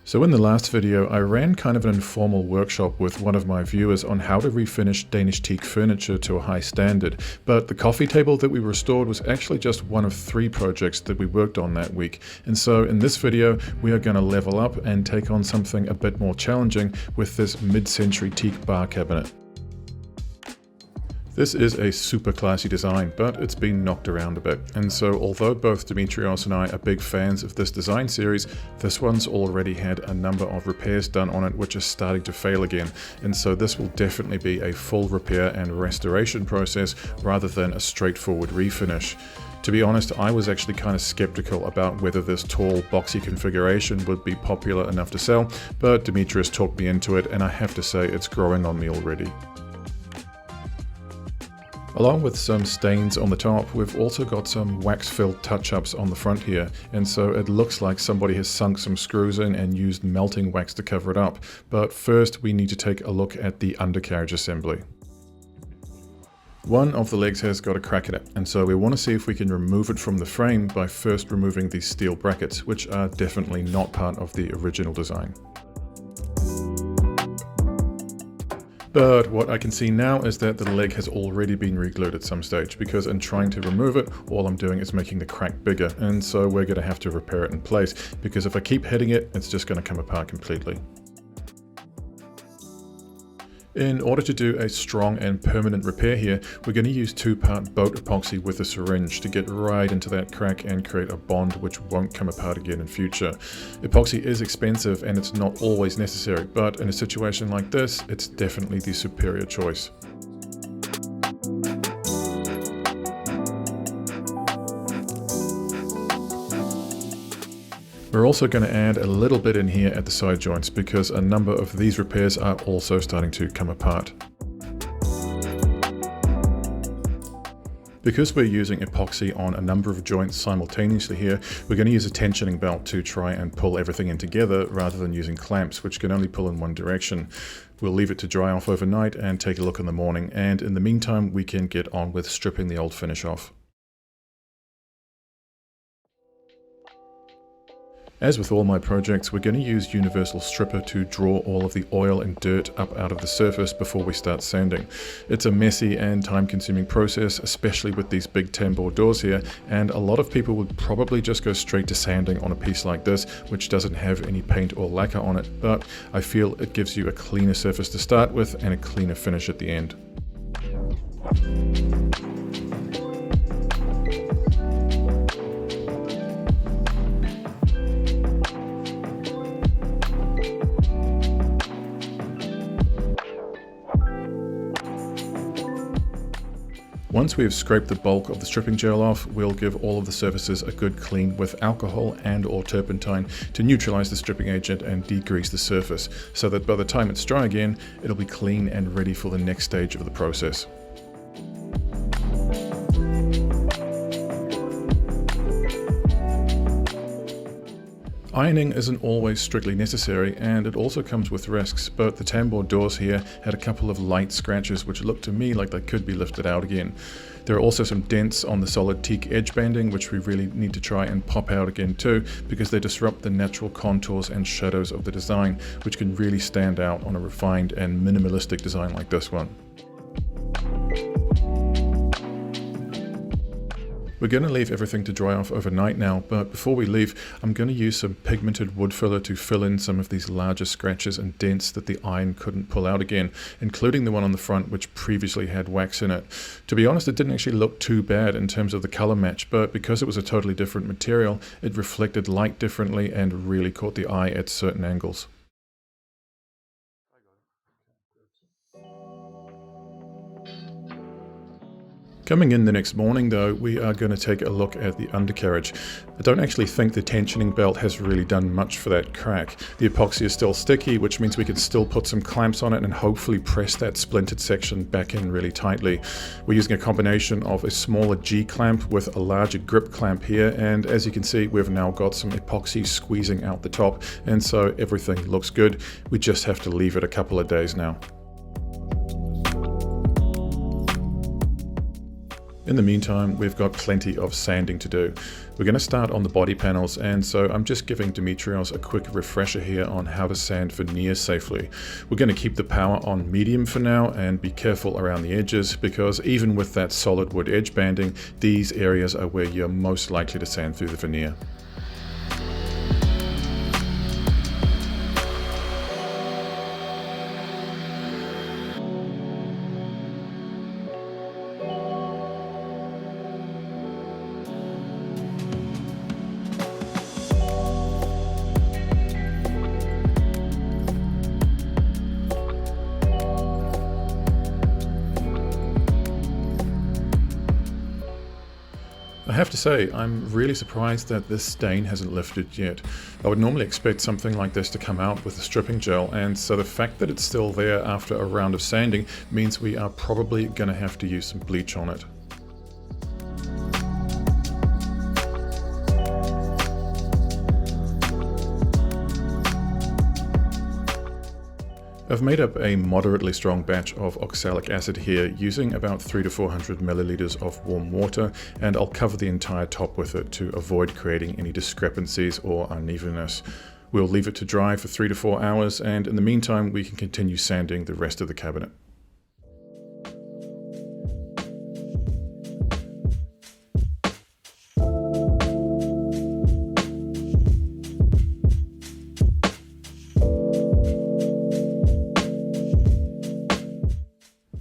So in the last video, I ran kind of an informal workshop with one of my viewers on how to refinish Danish teak furniture to a high standard, but the coffee table that we restored was actually just one of 3 projects that we worked on that week. And so in this video, we are going to level up and take on something a bit more challenging with this mid-century teak bar cabinet. This is a super classy design, but it's been knocked around a bit. And so although both Dimitrios and I are big fans of this design series, this one's already had a number of repairs done on it which are starting to fail again. And so this will definitely be a full repair and restoration process rather than a straightforward refinish. To be honest, I was actually kind of skeptical about whether this tall, boxy configuration would be popular enough to sell, but Dimitrios talked me into it, and I have to say it's growing on me already. Along with some stains on the top, we've also got some wax-filled touch-ups on the front here, and so it looks like somebody has sunk some screws in and used melting wax to cover it up. But first we need to take a look at the undercarriage assembly. One of the legs has got a crack in it, and so we want to see if we can remove it from the frame by first removing these steel brackets, which are definitely not part of the original design. But what I can see now is that the leg has already been re-glued at some stage, because in trying to remove it, all I'm doing is making the crack bigger, and so we're going to have to repair it in place, because if I keep hitting it, it's just going to come apart completely. In order to do a strong and permanent repair here, we're going to use 2-part boat epoxy with a syringe to get right into that crack and create a bond which won't come apart again in future. Epoxy is expensive and it's not always necessary, but in a situation like this, it's definitely the superior choice. We're also going to add a little bit in here at the side joints, because a number of these repairs are also starting to come apart. Because we're using epoxy on a number of joints simultaneously here, we're going to use a tensioning belt to try and pull everything in together rather than using clamps, which can only pull in one direction. We'll leave it to dry off overnight and take a look in the morning, and in the meantime we can get on with stripping the old finish off. As with all my projects, we're going to use Universal Stripper to draw all of the oil and dirt up out of the surface before we start sanding. It's a messy and time-consuming process, especially with these big tambour doors here, and a lot of people would probably just go straight to sanding on a piece like this, which doesn't have any paint or lacquer on it, but I feel it gives you a cleaner surface to start with and a cleaner finish at the end. Once we have scraped the bulk of the stripping gel off, we'll give all of the surfaces a good clean with alcohol and or turpentine to neutralize the stripping agent and degrease the surface, so that by the time it's dry again, it'll be clean and ready for the next stage of the process. Ironing isn't always strictly necessary, and it also comes with risks, but the tambour doors here had a couple of light scratches which looked to me like they could be lifted out again. There are also some dents on the solid teak edge banding which we really need to try and pop out again too, because they disrupt the natural contours and shadows of the design, which can really stand out on a refined and minimalistic design like this one. We're going to leave everything to dry off overnight now, but before we leave, I'm going to use some pigmented wood filler to fill in some of these larger scratches and dents that the iron couldn't pull out again, including the one on the front which previously had wax in it. To be honest, it didn't actually look too bad in terms of the color match, but because it was a totally different material, it reflected light differently and really caught the eye at certain angles. Coming in the next morning though, we are going to take a look at the undercarriage. I don't actually think the tensioning belt has really done much for that crack. The epoxy is still sticky, which means we can still put some clamps on it and hopefully press that splintered section back in really tightly. We're using a combination of a smaller G clamp with a larger grip clamp here, and as you can see, we've now got some epoxy squeezing out the top, and so everything looks good. We just have to leave it a couple of days now. In the meantime, we've got plenty of sanding to do. We're going to start on the body panels, and so I'm just giving Dimitrios a quick refresher here on how to sand veneer safely. We're going to keep the power on medium for now and be careful around the edges, because even with that solid wood edge banding, these areas are where you're most likely to sand through the veneer. I have to say, I'm really surprised that this stain hasn't lifted yet. I would normally expect something like this to come out with the stripping gel, and so the fact that it's still there after a round of sanding means we are probably going to have to use some bleach on it. I've made up a moderately strong batch of oxalic acid here using about 300 to 400 milliliters of warm water, and I'll cover the entire top with it to avoid creating any discrepancies or unevenness. We'll leave it to dry for 3 to 4 hours, and in the meantime we can continue sanding the rest of the cabinet.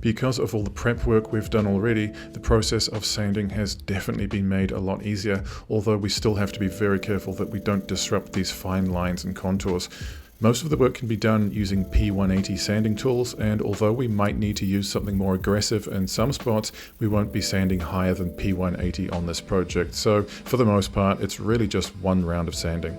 Because of all the prep work we've done already, the process of sanding has definitely been made a lot easier, although we still have to be very careful that we don't disrupt these fine lines and contours. Most of the work can be done using P180 sanding tools, and although we might need to use something more aggressive in some spots, we won't be sanding higher than P180 on this project, so for the most part it's really just one round of sanding.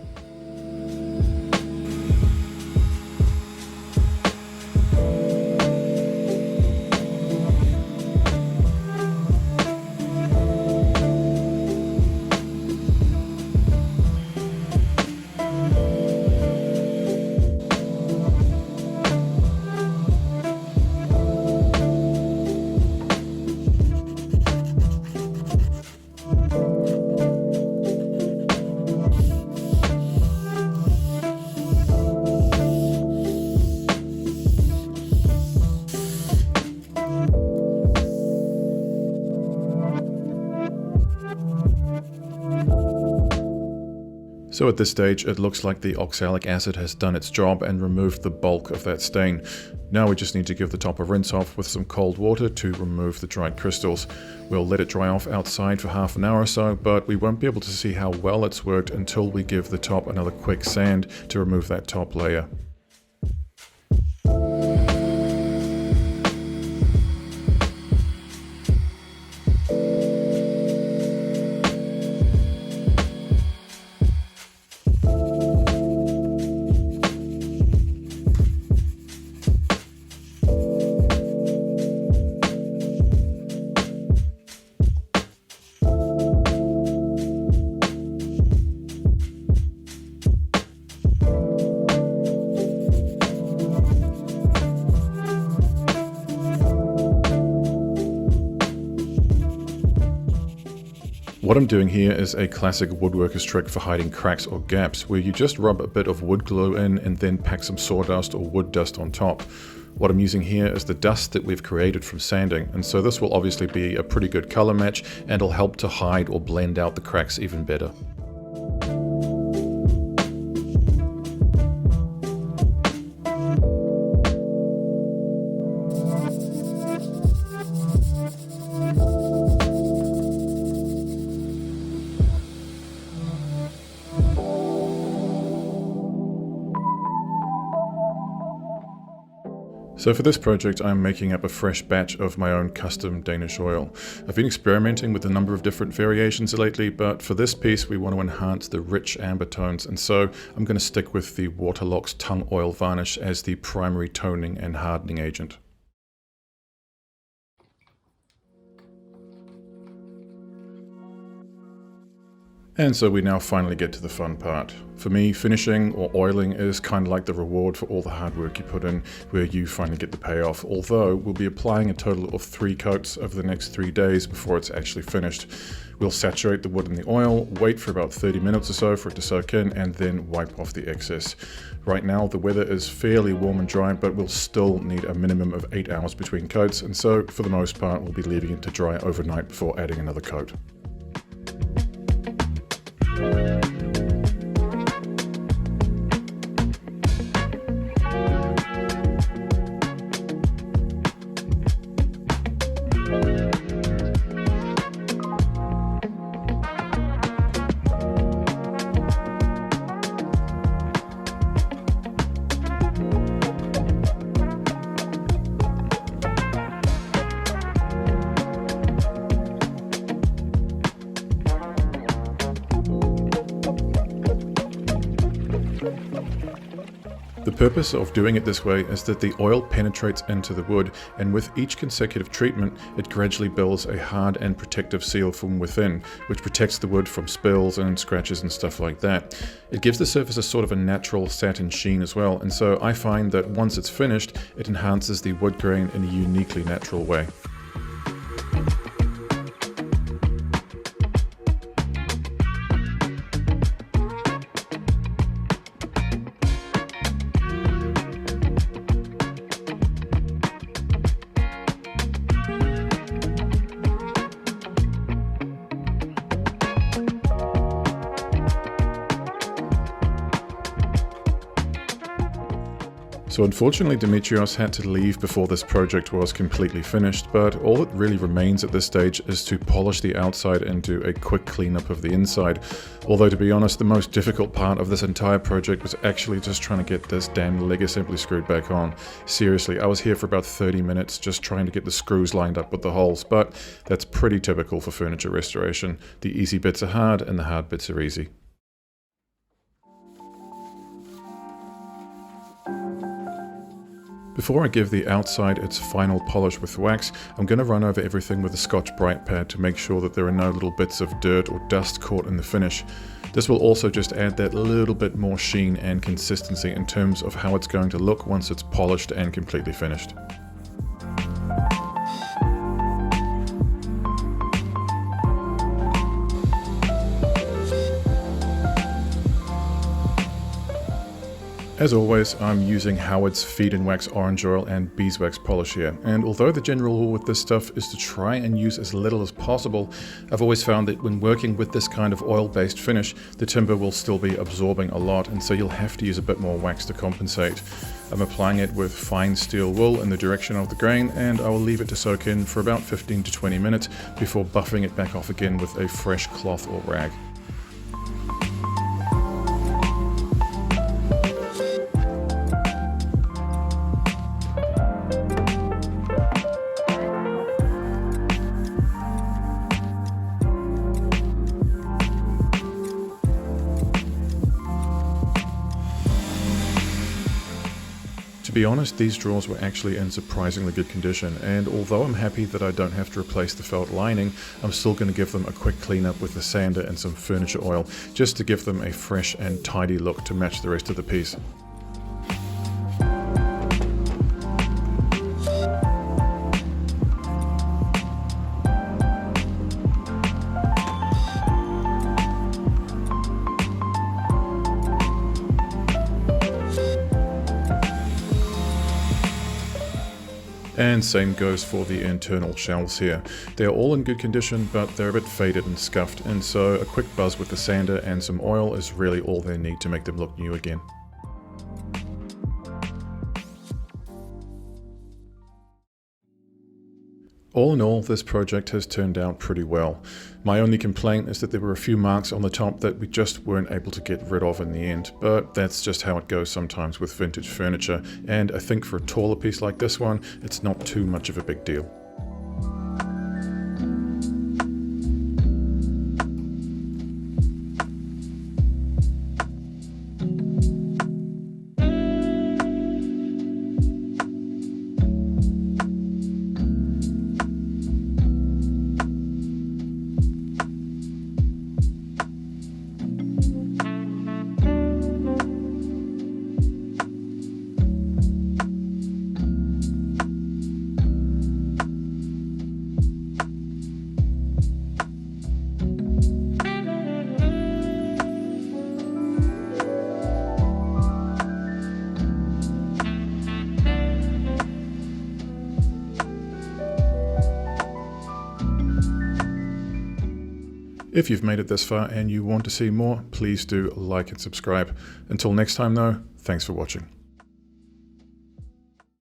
So at this stage it looks like the oxalic acid has done its job and removed the bulk of that stain. Now we just need to give the top a rinse off with some cold water to remove the dried crystals. We'll let it dry off outside for half an hour or so, but we won't be able to see how well it's worked until we give the top another quick sand to remove that top layer. What I'm doing here is a classic woodworker's trick for hiding cracks or gaps, where you just rub a bit of wood glue in and then pack some sawdust or wood dust on top. What I'm using here is the dust that we've created from sanding, and so this will obviously be a pretty good color match and will help to hide or blend out the cracks even better. So for this project, I'm making up a fresh batch of my own custom Danish oil. I've been experimenting with a number of different variations lately, but for this piece we want to enhance the rich amber tones, and so I'm going to stick with the Waterlock's tung oil varnish as the primary toning and hardening agent. And so we now finally get to the fun part. For me, finishing or oiling is kind of like the reward for all the hard work you put in, where you finally get the payoff, although we'll be applying a total of 3 coats over the next 3 days before it's actually finished. We'll saturate the wood in the oil, wait for about 30 minutes or so for it to soak in, and then wipe off the excess. Right now the weather is fairly warm and dry, but we'll still need a minimum of 8 hours between coats, and so for the most part we'll be leaving it to dry overnight before adding another coat. The purpose of doing it this way is that the oil penetrates into the wood, and with each consecutive treatment it gradually builds a hard and protective seal from within, which protects the wood from spills and scratches and stuff like that. It gives the surface a sort of a natural satin sheen as well, and so I find that once it's finished it enhances the wood grain in a uniquely natural way. So unfortunately Dimitrios had to leave before this project was completely finished, but all that really remains at this stage is to polish the outside and do a quick cleanup of the inside. Although to be honest, the most difficult part of this entire project was actually just trying to get this damn leg assembly screwed back on. Seriously, I was here for about 30 minutes just trying to get the screws lined up with the holes, but that's pretty typical for furniture restoration. The easy bits are hard and the hard bits are easy. Before I give the outside its final polish with wax, I'm going to run over everything with a Scotch-Brite pad to make sure that there are no little bits of dirt or dust caught in the finish. This will also just add that little bit more sheen and consistency in terms of how it's going to look once it's polished and completely finished. As always, I'm using Howard's Feed and Wax Orange Oil and Beeswax Polish here, and although the general rule with this stuff is to try and use as little as possible, I've always found that when working with this kind of oil-based finish, the timber will still be absorbing a lot, and so you'll have to use a bit more wax to compensate. I'm applying it with fine steel wool in the direction of the grain, and I will leave it to soak in for about 15 to 20 minutes before buffing it back off again with a fresh cloth or rag. To be honest, these drawers were actually in surprisingly good condition, and although I'm happy that I don't have to replace the felt lining, I'm still going to give them a quick cleanup with the sander and some furniture oil, just to give them a fresh and tidy look to match the rest of the piece. And same goes for the internal shelves here. They are all in good condition, but they're a bit faded and scuffed, and so a quick buzz with the sander and some oil is really all they need to make them look new again. All in all, this project has turned out pretty well. My only complaint is that there were a few marks on the top that we just weren't able to get rid of in the end, but that's just how it goes sometimes with vintage furniture, and I think for a taller piece like this one, it's not too much of a big deal. If you've made it this far and you want to see more, please do like and subscribe. Until next time though, thanks for watching.